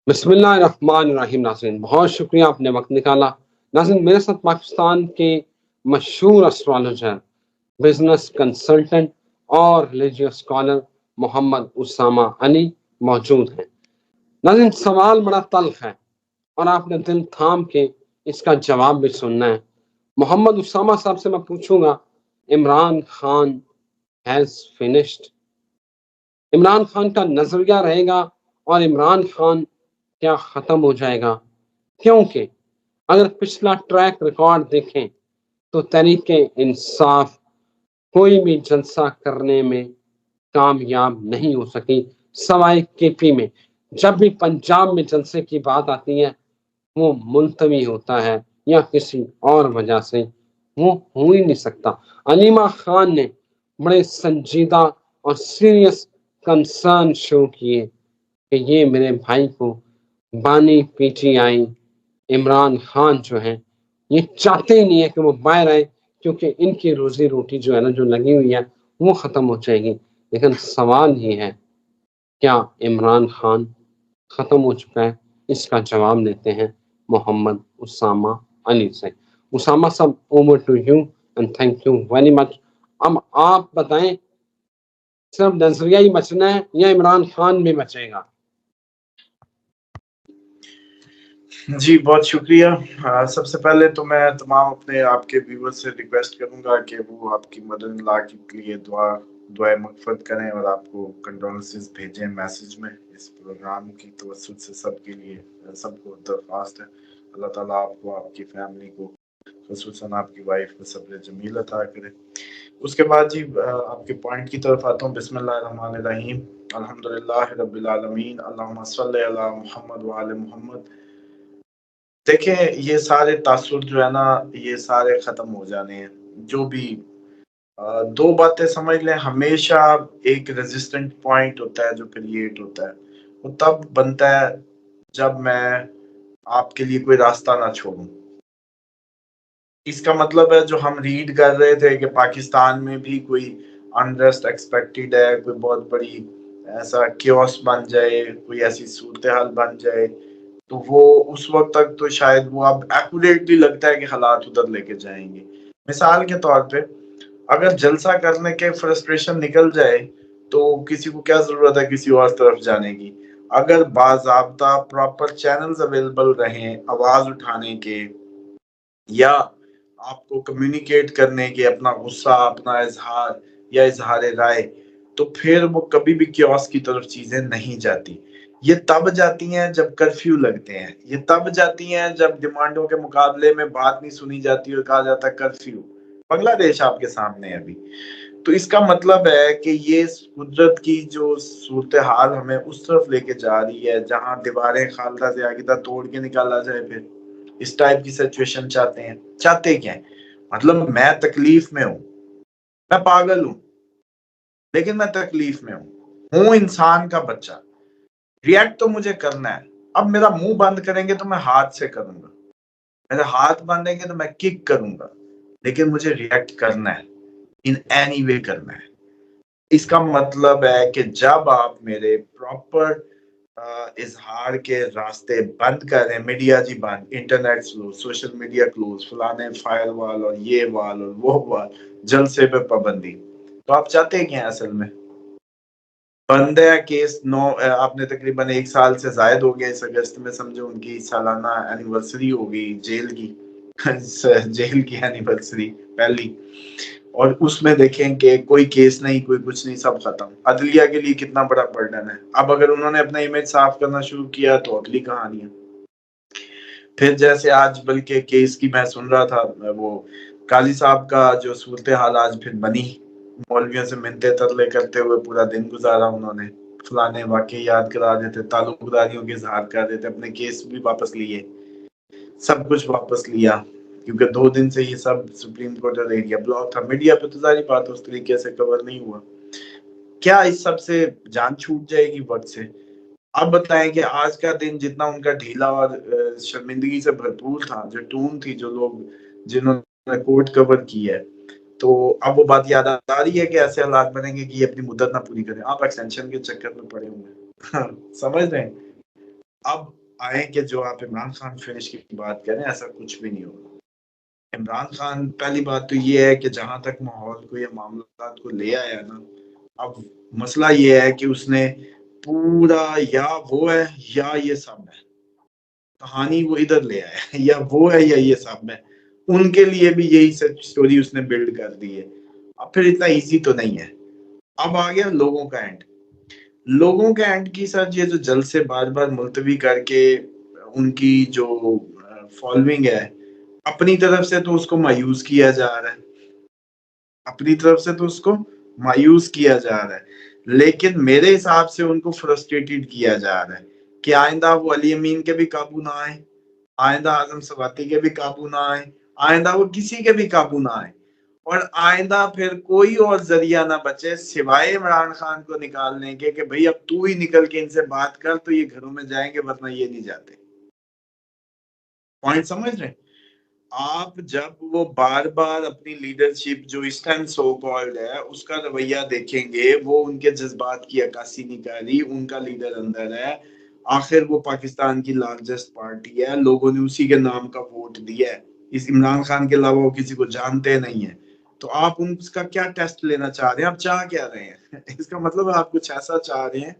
بسم اللہ الرحمن الرحیم۔ ناظرین بہت شکریہ، آپ نے وقت نکالا۔ ناظرین میرے ساتھ پاکستان کے مشہور اسٹرالوجر، بزنس کنسلٹنٹ اور ریلیجیس اسکالر محمد اسامہ علی موجود ہیں۔ ناظرین سوال بڑا تلخ ہے اور آپ نے دل تھام کے اس کا جواب بھی سننا ہے۔ محمد اسامہ صاحب سے میں پوچھوں گا، عمران خان ہیز فنشڈ؟ عمران خان کا نظریہ رہے گا اور عمران خان کیا ختم ہو جائے گا؟ کیونکہ اگر پچھلا ٹریک ریکارڈ دیکھیں تو تحریک انصاف کوئی بھی جلسہ کرنے میں کامیاب نہیں ہو سکی، سوائے کے پی میں۔ جب بھی پنجاب میں جلسے کی بات آتی ہے وہ ملتوی ہوتا ہے یا کسی اور وجہ سے وہ ہو ہی نہیں سکتا۔ علیمہ خان نے بڑے سنجیدہ اور سیریس کنسرن شو کیے کہ یہ میرے بھائی کو بانی P T I Imran Khan جو ہیں یہ چاہتے ہی نہیں ہے کہ وہ باہر آئے، کیونکہ ان کی روزی روٹی جو ہے نا جو لگی ہوئی ہے وہ ختم ہو جائے گی۔ لیکن سوال یہ ہے، کیا عمران خان ختم ہو چکا ہے؟ اس کا جواب لیتے ہیں محمد اسامہ علی سے۔ اسامہ صاحب over to you and thank you very much. اب آپ بتائیں، صرف نظریہ ہی بچنا ہے یا عمران خان بھی بچے گا؟ جی بہت شکریہ۔ سب سے پہلے تو میں تمام اپنے آپ کے ویور سے ریکویسٹ کروں گا کہ وہ آپ کی مدر ان لا کے لیے دعائے مغفرت کریں اور آپ کو کنڈولنسز بھیجیں میسج میں۔ اس پروگرام کی توسط سے سب کے لیے سب کو درخواست ہے، اللہ تعالیٰ آپ کو، آپ کی فیملی کو، خصوصاً آپ کی وائف کو صبر جمیل عطا کرے۔ اس کے بعد جی آپ کے پوائنٹ کی طرف آتا ہوں۔ بسم اللہ الرحمن الرحیم، الحمدللہ رب العالمین، اللہم صلی علی محمد وآل محمد۔ دیکھیں یہ سارے تاثر جو ہے نا یہ سارے ختم ہو جانے ہیں۔ جو بھی دو باتیں سمجھ لیں، ہمیشہ ایک ریزسٹنٹ پوائنٹ ہوتا ہے جو کریٹ ہوتا ہے، وہ تب بنتا ہے جب میں آپ کے لیے کوئی راستہ نہ چھوڑوں۔ اس کا مطلب ہے جو ہم ریڈ کر رہے تھے کہ پاکستان میں بھی کوئی انریسٹ ایکسپیکٹڈ ہے، کوئی بہت بڑی ایسا کیوس بن جائے، کوئی ایسی صورتحال بن جائے، تو وہ اس وقت تک تو شاید وہ اب ایکوریٹلی لگتا ہے کہ حالات ادھر لے کے جائیں گے۔ مثال کے طور پہ اگر جلسہ کرنے کے فرسٹریشن نکل جائے تو کسی کو کیا ضرورت ہے کسی اور طرف جانے کی؟ اگر باضابطہ پراپر چینلز اویلیبل رہیں آواز اٹھانے کے یا آپ کو کمیونیکیٹ کرنے کے، اپنا غصہ، اپنا اظہار یا اظہار رائے، تو پھر وہ کبھی بھی کیوس کی طرف چیزیں نہیں جاتی۔ یہ تب جاتی ہیں جب کرفیو لگتے ہیں، یہ تب جاتی ہیں جب ڈیمانڈوں کے مقابلے میں بات نہیں سنی جاتی اور کہا جاتا ہے کرفیو۔ بنگلہ دیش آپ کے سامنے ہے ابھی۔ تو اس کا مطلب ہے کہ یہ قدرت کی جو صورتحال ہمیں اس طرف لے کے جا رہی ہے جہاں دیواریں خالدہ سے آگے توڑ کے نکالا جائے۔ پھر اس ٹائپ کی سچویشن چاہتے ہیں، چاہتے کیا ہیں؟ مطلب میں تکلیف میں ہوں، میں پاگل ہوں لیکن میں تکلیف میں ہوں انسان کا بچہ، ریئیکٹ تو مجھے کرنا ہے۔ اب میرا منہ بند کریں گے تو میں ہاتھ سے کروں گا، میرے ہاتھ باندھیں گے تو میں کک کروں گا، لیکن مجھے ریئیکٹ کرنا ہے، ان اینی وے کرنا ہے۔ اس کا مطلب ہے کہ جب آپ میرے پراپر اظہار کے راستے بند کر رہے ہیں، میڈیا جی بند، internet close, social media close, فلانے فائر وال اور یہ وال اور وہ وال، جلسے پہ پابندی، تو آپ چاہتے کیا ہیں اصل میں؟ بند ہے کیس آپ نے تقریباً 1 سال سے زائد ہو گیا، اس اگست میں سمجھو ان کی سالانہ اینیورسری ہو گئی جیل کی جیل کی اینیورسری پہلی، اور اس میں دیکھیں کہ کوئی کیس نہیں، کوئی کچھ نہیں، سب ختم۔ عدلیہ کے لیے کتنا بڑا برڈن ہے۔ اب اگر انہوں نے اپنا امیج صاف کرنا شروع کیا تو اگلی کہانی ہے۔ پھر جیسے آج بلکہ کیس کی میں سن رہا تھا، وہ قاضی صاحب کا جو صورتحال آج پھر بنی، مولویوں سے منتے ترلے کرتے ہوئے پورا دن گزارا انہوں نے، فلانے واقعے یاد کرا دیتے، تعلق داریوں کے اظہار کر دیتے، اپنے کیس بھی واپس لیے، سب کچھ واپس لیا، کیونکہ 2 دن سے یہ سب سپریم کورٹ کا ایریا بلاک تھا۔ میڈیا پہ تو ظاہری بات اس طریقے سے کور نہیں ہوا۔ کیا اس سب سے جان چھوٹ جائے گی وقت سے؟ اب بتائیں کہ آج کا دن جتنا ان کا ڈھیلا اور شرمندگی سے بھرپور تھا، جو ٹون تھی، جو لوگ جنہوں نے کورٹ کور کی ہے، تو اب وہ بات یاد آ رہی ہے کہ ایسے حالات بنیں گے کہ یہ اپنی مدت نہ پوری کریں، آپ ایکسٹینشن کے چکر میں پڑے ہوئے ہیں سمجھ رہے ہیں؟ اب آئے کہ جو آپ عمران خان فنش کی بات کریں، ایسا کچھ بھی نہیں ہوگا. عمران خان پہلی بات تو یہ ہے کہ جہاں تک ماحول کو یا معاملات کو لے آیا نا، اب مسئلہ یہ ہے کہ اس نے پورا یا وہ ہے یا یہ سب ہے، کہانی وہ ادھر لے آیا ہے، یا وہ ہے یا یہ سب ہے. ان کے لیے بھی یہی سچ سٹوری اس نے بلڈ کر دی ہے. اب پھر اتنا ایزی تو نہیں ہے. اب آ گیا لوگوں کا اینڈ. لوگوں کے اینڈ کی سر یہ جو جلسے بار بار ملتوی کر کے ان کی جو فالوئنگ ہے، اپنی طرف سے تو اس کو مایوس کیا جا رہا ہے، اپنی طرف سے تو اس کو مایوس کیا جا رہا ہے، لیکن میرے حساب سے ان کو فرسٹریٹڈ کیا جا رہا ہے کہ آئندہ وہ علی امین کے بھی قابو نہ آئے، آئندہ اعظم سواتی کے بھی قابو نہ آئے، آئندہ وہ کسی کے بھی قابو نہ آئے، اور آئندہ پھر کوئی اور ذریعہ نہ بچے سوائے عمران خان کو نکالنے کے کہ بھئی اب تو ہی نکل کے ان سے بات کر تو یہ گھروں میں جائیں گے، ورنہ یہ نہیں جاتے. پوائنٹ سمجھ رہے ہیں؟ آپ جب وہ بار بار اپنی لیڈرشپ جو اس ٹائم سو کالڈ ہے اس کا رویہ دیکھیں گے، وہ ان کے جذبات کی عکاسی نہیں کر رہی. ان کا لیڈر اندر ہے، آخر وہ پاکستان کی لارجسٹ پارٹی ہے، لوگوں نے اسی کے نام کا ووٹ دیا ہے، اس عمران خان کے علاوہ وہ کسی کو جانتے نہیں ہیں. تو آپ ان کا کیا ٹیسٹ لینا چاہ رہے ہیں؟ آپ چاہ کیا رہے ہیں؟ اس کا مطلب آپ کچھ ایسا چاہ رہے ہیں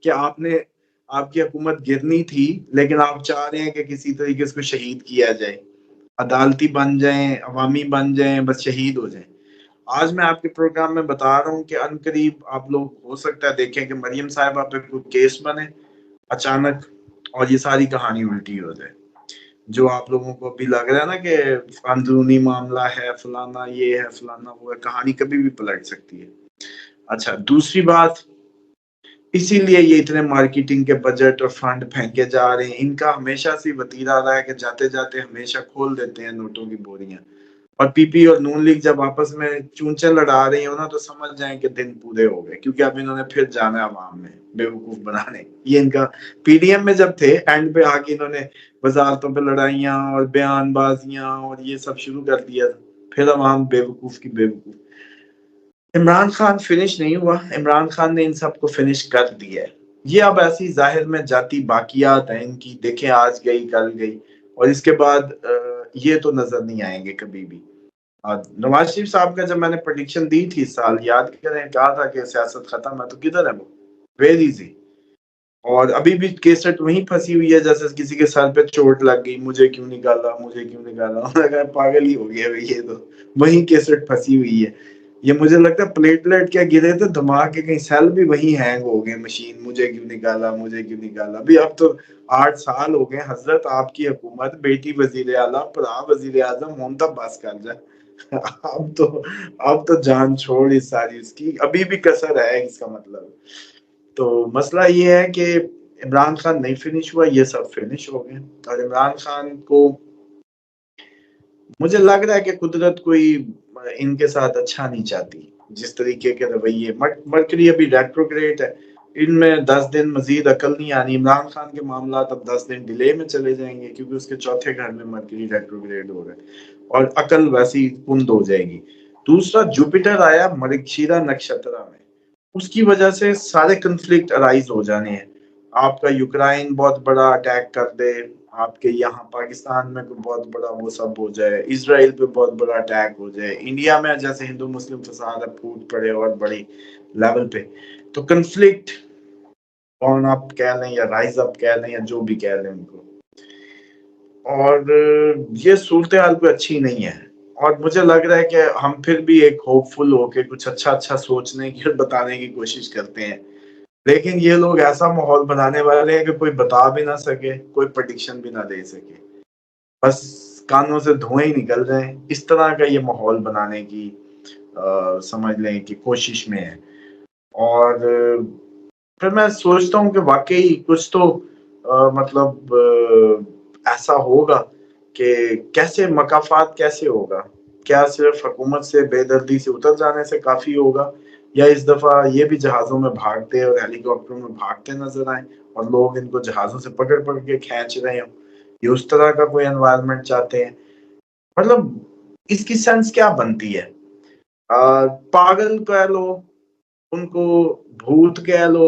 کہ آپ کی حکومت گرنی تھی، لیکن آپ چاہ رہے ہیں کہ کسی طریقے سے شہید کیا جائے، عدالتی بن جائیں، عوامی بن جائیں، بس شہید ہو جائیں. آج میں آپ کے پروگرام میں بتا رہا ہوں کہ ان قریب آپ لوگ ہو سکتا ہے دیکھیں کہ مریم صاحبہ پہ کوئی کیس بنے اچانک اور یہ ساری کہانی الٹی ہو جائے. جو آپ لوگوں کو ابھی لگ رہا ہے نا کہ اندرونی معاملہ ہے، فلانا یہ ہے، فلانا وہ ہے، کہانی کبھی بھی پلٹ سکتی ہے. اچھا، دوسری بات، اسی لیے یہ اتنے مارکیٹنگ کے بجٹ اور فنڈ پھینکے جا رہے ہیں. ان کا ہمیشہ سے وتیرہ رہا ہے کہ جاتے جاتے ہمیشہ کھول دیتے ہیں نوٹوں کی بوریاں، اور پی پی اور نون لیگ جب آپس میں چونچے لڑا رہی ہو نا تو سمجھ جائیں کہ دن پورے ہو گئے، کیونکہ اب انہوں نے پھر جانا ہے عوام میں بیوقوف بنانے. یہ ان کا پی ڈی ایم میں جب تھے اینڈ پہ آ کے انہوں نے وزارتوں پہ لڑائیاں اور بیان بازیاں اور یہ سب شروع کر دیا، پھر عوام بیوقوف کی بیوقوف. عمران خان فنش نہیں ہوا، عمران خان نے ان سب کو فنش کر دیا ہے. یہ اب ایسی ظاہر میں جاتی باقیات ہیں ان کی، دیکھیں آج گئی کل گئی، اور اس کے بعد یہ تو نظر نہیں آئیں گے کبھی بھی. نواز شریف صاحب کا جب میں نے پریڈکشن دی تھی اس سال، یاد کریں، کہا تھا کہ سیاست ختم ہے، تو کدھر ہے وہ؟ Very easy. اور ابھی بھی کیسٹ وہیں پھنسی ہوئی ہے جیسے کسی کے سر پہ چوٹ لگ گئی، مجھے کیوں نکالا، مجھے کیوں نکالا. پاگل ہی ہو گیا یہ تو، وہیں کیسٹ پھنسی ہوئی ہے. یہ مجھے لگتا ہے پلیٹلیٹ کیا گرے تھے دماغ کے، کہیں سیل بھی وہیں ہینگ ہو گئے مشین، مجھے کیوں نکالا، مجھے کیوں نکالا. ابھی اب تو 8 سال ہو گئے حضرت آپ کی حکومت، بیٹی وزیر اعلیٰ، پرا وزیر اعظم ہون تب بس کر جائے. اب تو جان چھوڑ اس ساری اس کی، ابھی بھی کسر ہے اس کا مطلب. تو مسئلہ یہ ہے کہ عمران خان نہیں فنش ہوا، یہ سب فنش ہو گئے. اور عمران خان کو مجھے لگ رہا ہے کہ قدرت کوئی ان کے ساتھ اچھا نہیں چاہتی، جس طریقے کے رویے. مرکری ابھی ریٹروگریڈ ہے، ان میں 10 دن مزید عقل نہیں آنی. عمران خان کے معاملات اب 10 دن ڈیلے میں چلے جائیں گے، کیونکہ اس کے چوتھے گھر میں مرکری ریٹروگریڈ ہو رہا ہے اور عقل ویسی کند ہو جائے گی. دوسرا، جوپیٹر آیا مرگشیرہ نکشترا میں، اس کی وجہ سے سارے کنفلکٹ ارائز ہو جانے ہیں. آپ کا یوکرائن بہت بڑا اٹیک کر دے، آپ کے یہاں پاکستان میں کوئی بہت بڑا وہ سب ہو جائے، اسرائیل پہ بہت بڑا اٹیک ہو جائے، انڈیا میں جیسے ہندو مسلم فساد پھوٹ پڑے اور بڑی لیول پہ. تو کنفلکٹ آن اپ کہہ لیں یا رائز اپ کہہ لیں یا جو بھی کہہ لیں ان کو، اور یہ صورتحال کوئی اچھی نہیں ہے. اور مجھے لگ رہا ہے کہ ہم پھر بھی ایک ہوپ فل ہو کے کچھ اچھا سوچنے کی اور بتانے کی کوشش کرتے ہیں، لیکن یہ لوگ ایسا ماحول بنانے والے ہیں کہ کوئی بتا بھی نہ سکے، کوئی پریڈکشن بھی نہ دے سکے، بس کانوں سے دھوئیں ہی نکل رہے ہیں. اس طرح کا یہ ماحول بنانے کی سمجھ لیں کہ کوشش میں ہے. اور پھر میں سوچتا ہوں کہ واقعی کچھ تو مطلب ایسا ہوگا کہ کیسے مقافات کیسے ہوگا. کیا صرف حکومت سے بے دردی سے اتر جانے سے کافی ہوگا، یا اس دفعہ یہ بھی جہازوں میں بھاگتے اور ہیلی کاپٹروں میں بھاگتے نظر آئیں اور لوگ ان کو جہازوں سے پکڑ کے کھینچ رہے ہوں؟ یہ اس طرح کا کوئی انوائرمنٹ چاہتے ہیں؟ مطلب اس کی سینس کیا بنتی ہے؟ پاگل کہہ لو، ان کو بھوت کہہ لو،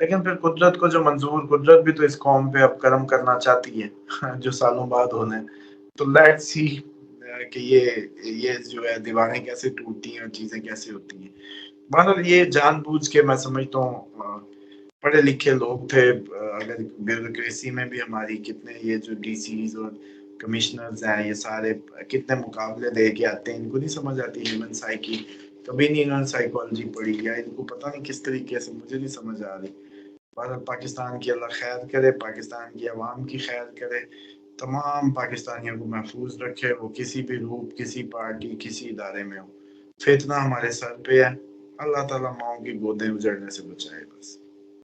لیکن پھر قدرت کو جو منظور، قدرت بھی تو اس قوم پہ اب کرم کرنا چاہتی ہے جو سالوں بعد ہونا ہے. تو لیٹ سی کہ یہ جو ہے دیواریں کیسے ٹوٹتی ہیں اور چیزیں کیسے ہوتی ہیں. بہرحال یہ جان بوجھ کے میں سمجھتا ہوں پڑھے لکھے لوگ تھے، اگر بیوروکریسی میں بھی ہماری کتنے یہ جو ڈی سیز اور کمشنرز ہیں یہ سارے کتنے مقابلے دے کے آتے ہیں، ان کو نہیں سمجھ آتی ہیومن سائیکی، کبھی نہیں انہوں نے سائیکالوجی پڑھی، یا ان کو پتہ نہیں کس طریقے سے، مجھے نہیں سمجھ آ رہی. بہرحال پاکستان کی اللہ خیر کرے، پاکستان کی عوام کی خیر کرے، تمام پاکستانیوں کو محفوظ رکھے، وہ کسی بھی روپ، کسی پارٹی، کسی ادارے میں ہو. فتنہ ہمارے سر پہ ہے، اللہ تعالیٰ ماؤں کی گودیں اجڑنے سے بچائے بس.